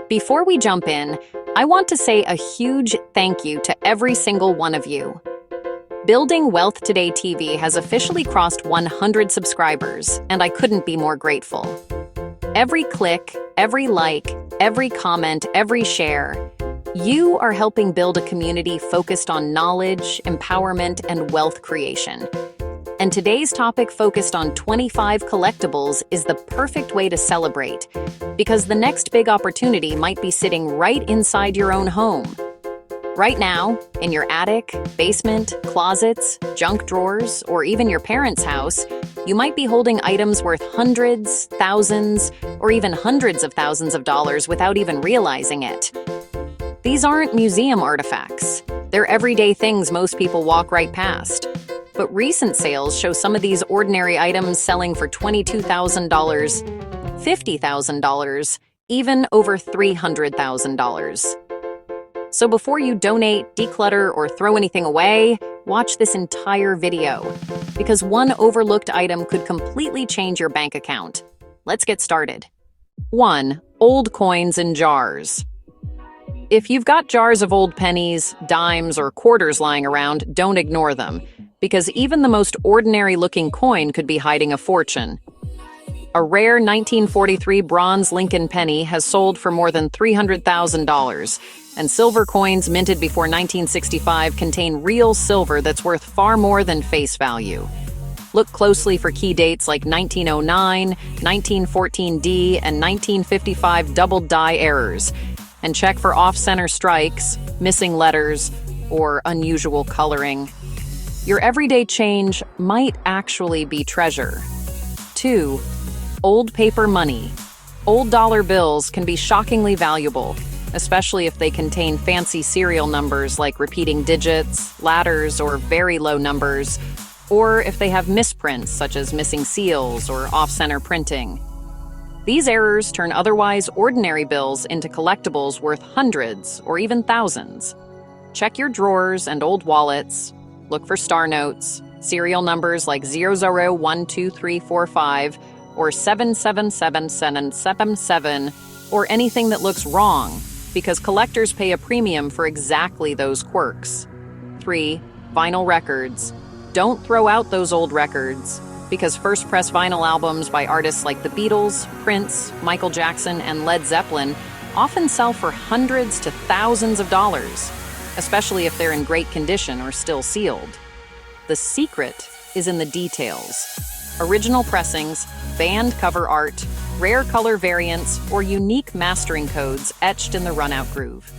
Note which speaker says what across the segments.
Speaker 1: Before we jump in, I want to say a huge thank you to every single one of you. Building Wealth Today TV has officially crossed 100 subscribers, and I couldn't be more grateful. Every click, every like, every comment, every share, you are helping build a community focused on knowledge, empowerment, and wealth creation. And today's topic, focused on 25 collectibles, is the perfect way to celebrate, because the next big opportunity might be sitting right inside your own home. Right now, in your attic, basement, closets, junk drawers, or even your parents' house, you might be holding items worth hundreds, thousands, or even hundreds of thousands of dollars without even realizing it. These aren't museum artifacts. They're everyday things most people walk right past. But recent sales show some of these ordinary items selling for $22,000, $50,000, even over $300,000. So before you donate, declutter, or throw anything away, watch this entire video, because one overlooked item could completely change your bank account. Let's get started. 1. Old coins in jars. If you've got jars of old pennies, dimes, or quarters lying around, don't ignore them, because even the most ordinary-looking coin could be hiding a fortune. A rare 1943 bronze Lincoln penny has sold for more than $300,000, and silver coins minted before 1965 contain real silver that's worth far more than face value. Look closely for key dates like 1909, 1914D, and 1955 double-die errors, and check for off-center strikes, missing letters, or unusual coloring. Your everyday change might actually be treasure. 2. Old paper money. Old dollar bills can be shockingly valuable, especially if they contain fancy serial numbers like repeating digits, ladders, or very low numbers, or if they have misprints such as missing seals or off-center printing. These errors turn otherwise ordinary bills into collectibles worth hundreds or even thousands. Check your drawers and old wallets. Look for star notes, serial numbers like 00123445 or 777777, or anything that looks wrong, because collectors pay a premium for exactly those quirks. 3. Vinyl records. Don't throw out those old records, because first-press vinyl albums by artists like the Beatles, Prince, Michael Jackson, and Led Zeppelin often sell for hundreds to thousands of dollars, especially if they're in great condition or still sealed. The secret is in the details. Original pressings, band cover art, rare color variants, or unique mastering codes etched in the run-out groove.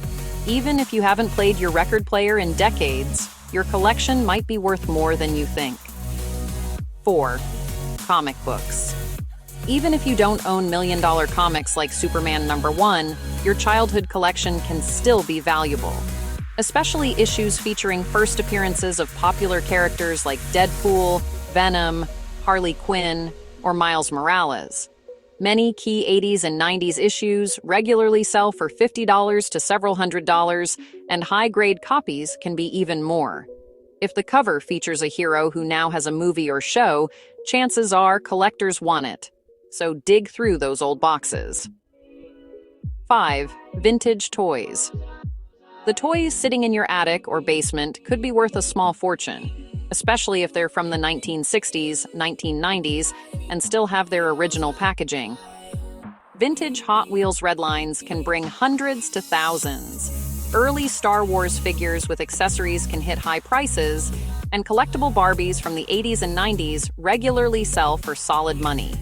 Speaker 1: Even if you haven't played your record player in decades, your collection might be worth more than you think. 4. Comic books. Even if you don't own million-dollar comics like Superman #1, your childhood collection can still be valuable, especially issues featuring first appearances of popular characters like Deadpool, Venom, Harley Quinn, or Miles Morales. Many key 80s and 90s issues regularly sell for $50 to several $100s, and high-grade copies can be even more. If the cover features a hero who now has a movie or show, chances are collectors want it. So dig through those old boxes. 5. Vintage toys. The toys sitting in your attic or basement could be worth a small fortune, especially if they're from the 1960s, 1990s, and still have their original packaging. Vintage Hot Wheels redlines can bring hundreds to thousands. Early Star Wars figures with accessories can hit high prices, and collectible Barbies from the 80s and 90s regularly sell for solid money.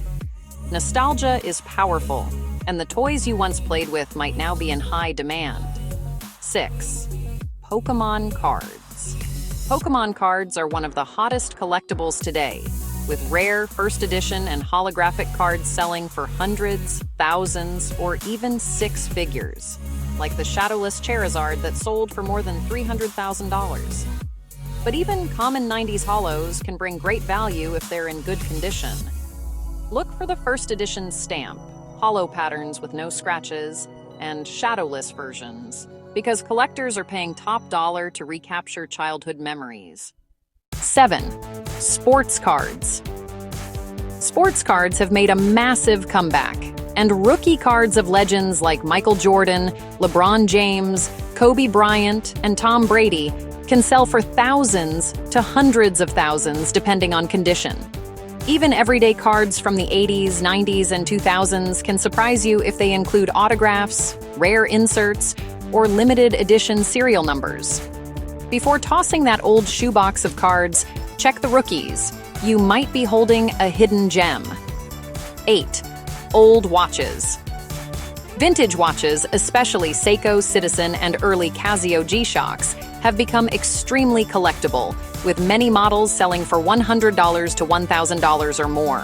Speaker 1: Nostalgia is powerful, and the toys you once played with might now be in high demand. 6. Pokemon cards. Pokemon cards are one of the hottest collectibles today, with rare first edition and holographic cards selling for hundreds, thousands, or even six figures, like the shadowless Charizard that sold for more than $300,000. But even common 90s holos can bring great value if they're in good condition. Look for the first edition stamp, holo patterns with no scratches, and shadowless versions, because collectors are paying top dollar to recapture childhood memories. 7. Sports cards. Sports cards have made a massive comeback, And rookie cards of legends like Michael Jordan, LeBron James, Kobe Bryant, and Tom Brady can sell for thousands to hundreds of thousands depending on condition. Even everyday cards from the 80s, 90s, and 2000s can surprise you if they include autographs, rare inserts, or limited edition serial numbers. Before tossing that old shoebox of cards, check the rookies. You might be holding a hidden gem. 8. Old watches. Vintage watches, especially Seiko, Citizen, and early Casio G-Shocks, have become extremely collectible, with many models selling for $100 to $1,000 or more.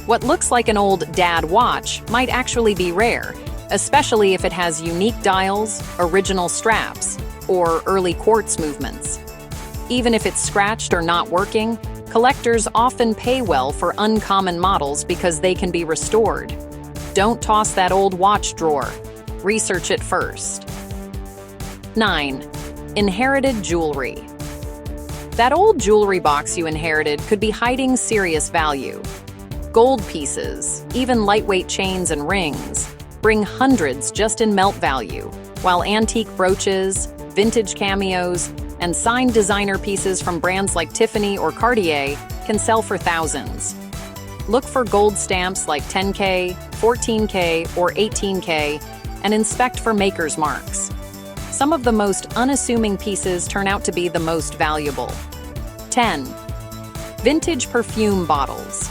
Speaker 1: What looks like an old dad watch might actually be rare, especially if it has unique dials, original straps, or early quartz movements. Even if it's scratched or not working, collectors often pay well for uncommon models because they can be restored. Don't toss that old watch drawer. Research it first. 9. Inherited jewelry. That old jewelry box you inherited could be hiding serious value. Gold pieces, even lightweight chains and rings, bring hundreds just in melt value, while antique brooches, vintage cameos, and signed designer pieces from brands like Tiffany or Cartier can sell for thousands. Look for gold stamps like 10K, 14K, or 18K, and inspect for maker's marks. Some of the most unassuming pieces turn out to be the most valuable. 10. Vintage perfume bottles.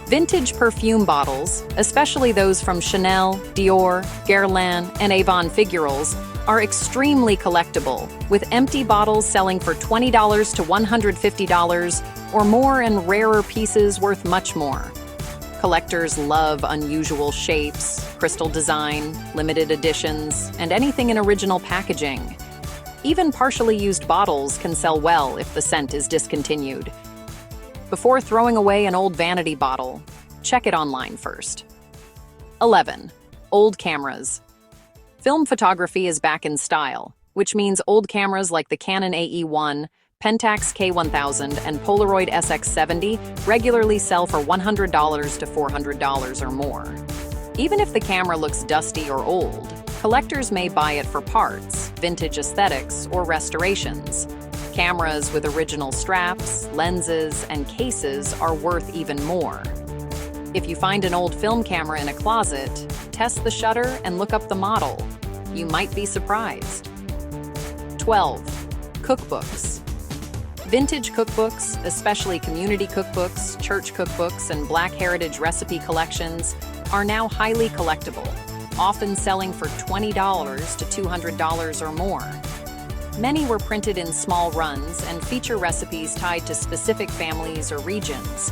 Speaker 1: Vintage perfume bottles, especially those from Chanel, Dior, Guerlain, and Avon Figurals, are extremely collectible, with empty bottles selling for $20 to $150 or more and rarer pieces worth much more. Collectors love unusual shapes, crystal design, limited editions, and anything in original packaging. Even partially used bottles can sell well if the scent is discontinued. Before throwing away an old vanity bottle, check it online first. 11. Old cameras. Film photography is back in style, which means old cameras like the Canon AE-1, Pentax K1000, and Polaroid SX70 regularly sell for $100 to $400 or more. Even if the camera looks dusty or old, collectors may buy it for parts, vintage aesthetics, or restorations. Cameras with original straps, lenses, and cases are worth even more. If you find an old film camera in a closet, test the shutter and look up the model. You might be surprised. 12. Cookbooks. Vintage cookbooks, especially community cookbooks, church cookbooks, and Black Heritage recipe collections, are now highly collectible, often selling for $20 to $200 or more. Many were printed in small runs and feature recipes tied to specific families or regions.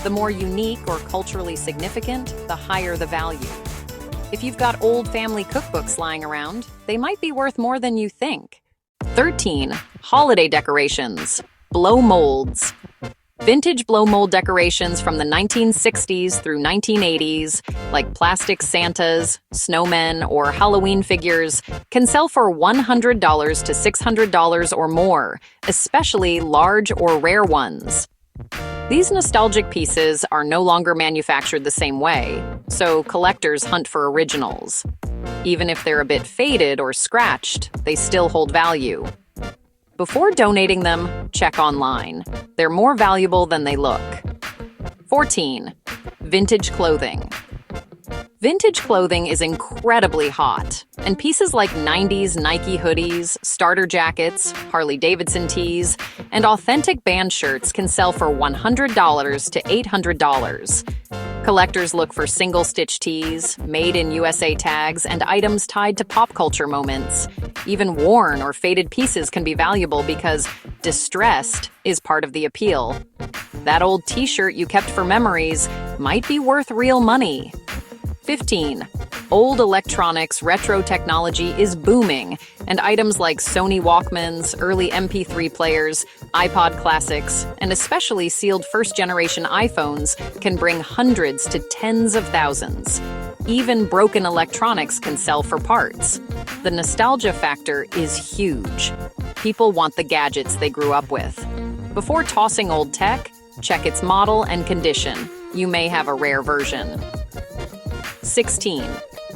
Speaker 1: The more unique or culturally significant, the higher the value. If you've got old family cookbooks lying around, they might be worth more than you think. 13. Holiday decorations. Blow molds. Vintage blow mold decorations from the 1960s through 1980s, like plastic Santas, snowmen, or Halloween figures, can sell for $100 to $600 or more, especially large or rare ones. These nostalgic pieces are no longer manufactured the same way, so collectors hunt for originals. Even if they're a bit faded or scratched, they still hold value. Before donating them, check online. They're more valuable than they look. 14. Vintage clothing. Vintage clothing is incredibly hot, and pieces like 90s Nike hoodies, starter jackets, Harley-Davidson tees, and authentic band shirts can sell for $100 to $800. Collectors look for single-stitch tees, made in USA tags, and items tied to pop culture moments. Even worn or faded pieces can be valuable because distressed is part of the appeal. That old t-shirt you kept for memories might be worth real money. 15. Old electronics retro technology is booming, and items like Sony Walkmans, early MP3 players, iPod classics, and especially sealed first-generation iPhones can bring hundreds to tens of thousands. Even broken electronics can sell for parts. The nostalgia factor is huge. People want the gadgets they grew up with. Before tossing old tech, check its model and condition. You may have a rare version. 16.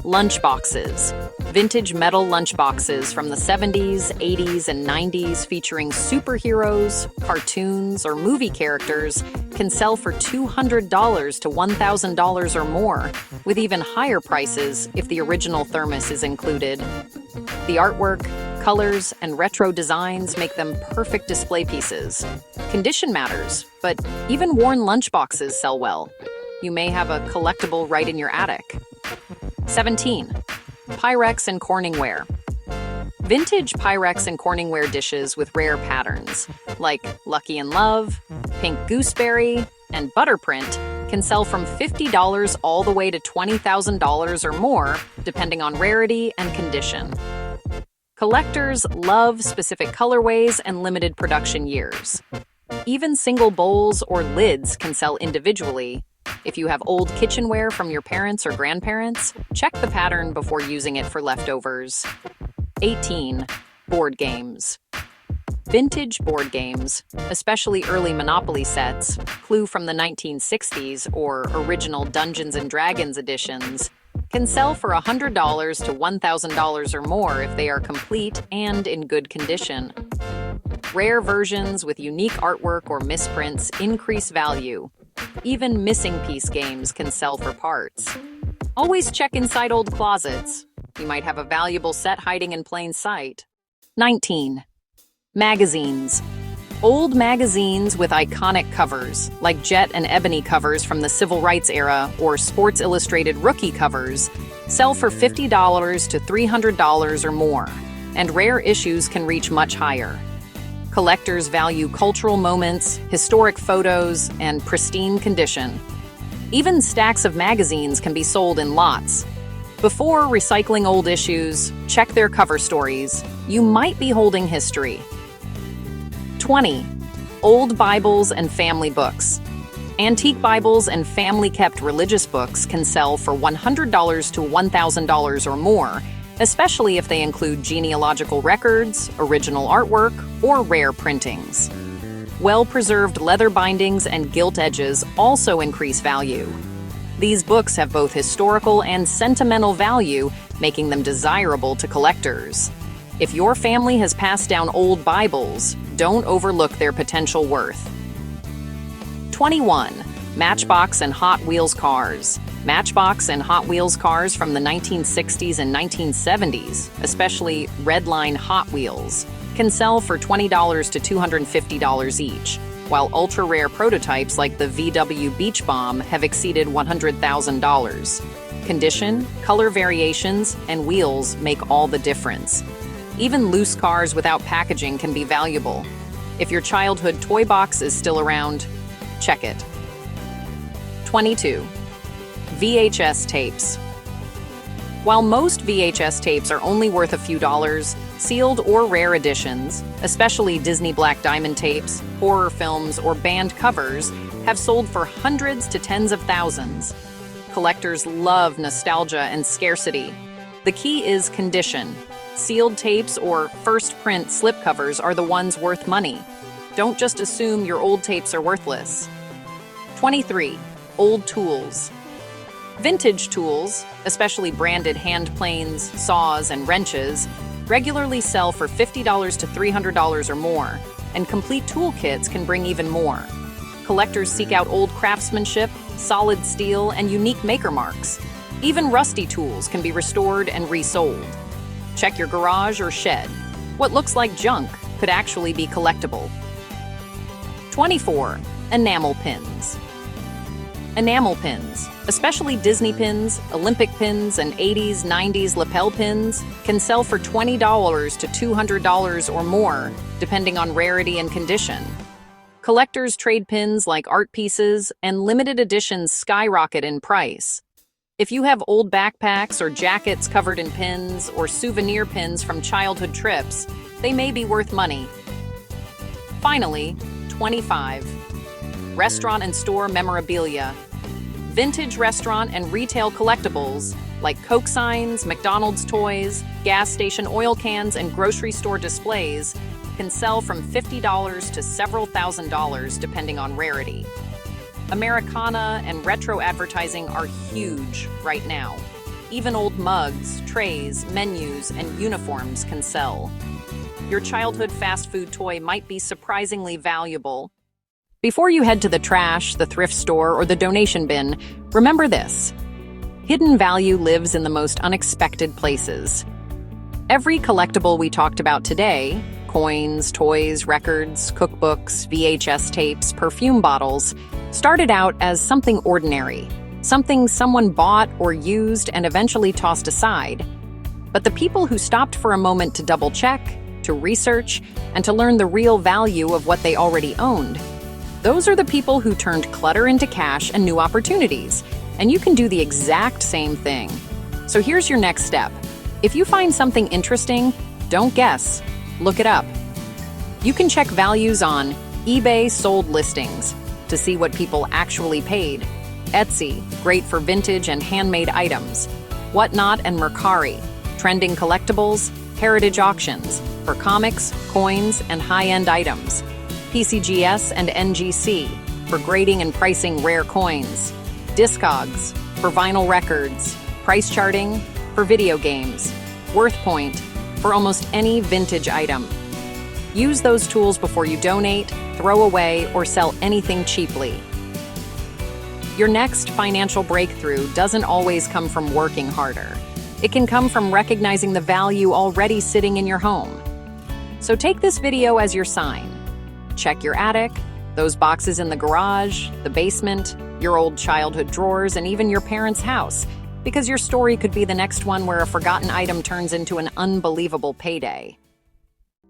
Speaker 1: Lunchboxes. Vintage metal lunchboxes from the 70s, 80s, and 90s featuring superheroes, cartoons, or movie characters can sell for $200 to $1,000 or more, with even higher prices if the original thermos is included. The artwork, colors, and retro designs make them perfect display pieces. Condition matters, but even worn lunchboxes sell well. You may have a collectible right in your attic. 17. Pyrex and Corningware. Vintage Pyrex and Corningware dishes with rare patterns, like Lucky in Love, Pink Gooseberry, and Butterprint, can sell from $50 all the way to $20,000 or more, depending on rarity and condition. Collectors love specific colorways and limited production years. Even single bowls or lids can sell individually. If you have old kitchenware from your parents or grandparents, check the pattern before using it for leftovers. 18. Board games. Vintage board games, especially early Monopoly sets, Clue from the 1960s, or original Dungeons & Dragons editions, can sell for $100 to $1,000 or more if they are complete and in good condition. Rare versions with unique artwork or misprints increase value. Even missing piece games can sell for parts. Always check inside old closets. You might have a valuable set hiding in plain sight. 19. Magazines. Old magazines with iconic covers, like Jet and Ebony covers from the Civil Rights era or Sports Illustrated rookie covers, sell for $50 to $300 or more, and rare issues can reach much higher. Collectors value cultural moments, historic photos, and pristine condition. Even stacks of magazines can be sold in lots. Before recycling old issues, check their cover stories. You might be holding history. 20. Old Bibles and family books. Antique Bibles and family-kept religious books can sell for $100 to $1,000 or more, especially if they include genealogical records, original artwork, or rare printings. Well-preserved leather bindings and gilt edges also increase value. These books have both historical and sentimental value, making them desirable to collectors. If your family has passed down old Bibles, don't overlook their potential worth. 21. Matchbox and Hot Wheels cars. Matchbox and Hot Wheels cars from the 1960s and 1970s, especially Redline Hot Wheels, can sell for $20 to $250 each, while ultra-rare prototypes like the VW Beach Bomb have exceeded $100,000. Condition, color variations, and wheels make all the difference. Even loose cars without packaging can be valuable. If your childhood toy box is still around, check it. 22. VHS tapes. While most VHS tapes are only worth a few dollars, sealed or rare editions, especially Disney Black Diamond tapes, horror films, or band covers, have sold for hundreds to tens of thousands. Collectors love nostalgia and scarcity. The key is condition. Sealed tapes or first print slipcovers are the ones worth money. Don't just assume your old tapes are worthless. 23. Old tools. Vintage tools, especially branded hand planes, saws, and wrenches, regularly sell for $50 to $300 or more, and complete toolkits can bring even more. Collectors seek out old craftsmanship, solid steel, and unique maker marks. Even rusty tools can be restored and resold. Check your garage or shed. What looks like junk could actually be collectible. 24. Enamel pins. Enamel pins, especially Disney pins, Olympic pins, and 80s, 90s lapel pins, can sell for $20 to $200 or more, depending on rarity and condition. Collectors trade pins like art pieces, and limited editions skyrocket in price. If you have old backpacks or jackets covered in pins, or souvenir pins from childhood trips, they may be worth money. Finally, 25. Restaurant and store memorabilia. Vintage restaurant and retail collectibles, like Coke signs, McDonald's toys, gas station oil cans, and grocery store displays, can sell from $50 to several $1,000s depending on rarity. Americana and retro advertising are huge right now. Even old mugs, trays, menus, and uniforms can sell. Your childhood fast food toy might be surprisingly valuable. Before you head to the trash, the thrift store, or the donation bin, remember this: hidden value lives in the most unexpected places. Every collectible we talked about today, coins, toys, records, cookbooks, VHS tapes, perfume bottles, started out as something ordinary, something someone bought or used and eventually tossed aside. But the people who stopped for a moment to double-check, to research, and to learn the real value of what they already owned, those are the people who turned clutter into cash and new opportunities. And you can do the exact same thing. So here's your next step. If you find something interesting, don't guess, look it up. You can check values on eBay sold listings to see what people actually paid. Etsy, great for vintage and handmade items. Whatnot and Mercari, trending collectibles, heritage auctions for comics, coins, and high-end items. PCGS and NGC for grading and pricing rare coins. Discogs for vinyl records. Price charting for video games. WorthPoint for almost any vintage item. Use those tools before you donate, throw away, or sell anything cheaply. Your next financial breakthrough doesn't always come from working harder. It can come from recognizing the value already sitting in your home. So take this video as your sign. Check your attic, those boxes in the garage, the basement, your old childhood drawers, and even your parents' house, because your story could be the next one where a forgotten item turns into an unbelievable payday.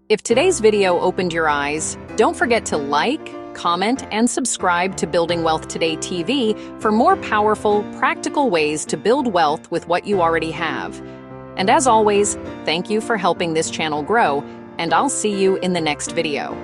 Speaker 1: If today's video opened your eyes, don't forget to like, comment, and subscribe to Building Wealth Today TV for more powerful, practical ways to build wealth with what you already have. And as always, thank you for helping this channel grow, and I'll see you in the next video.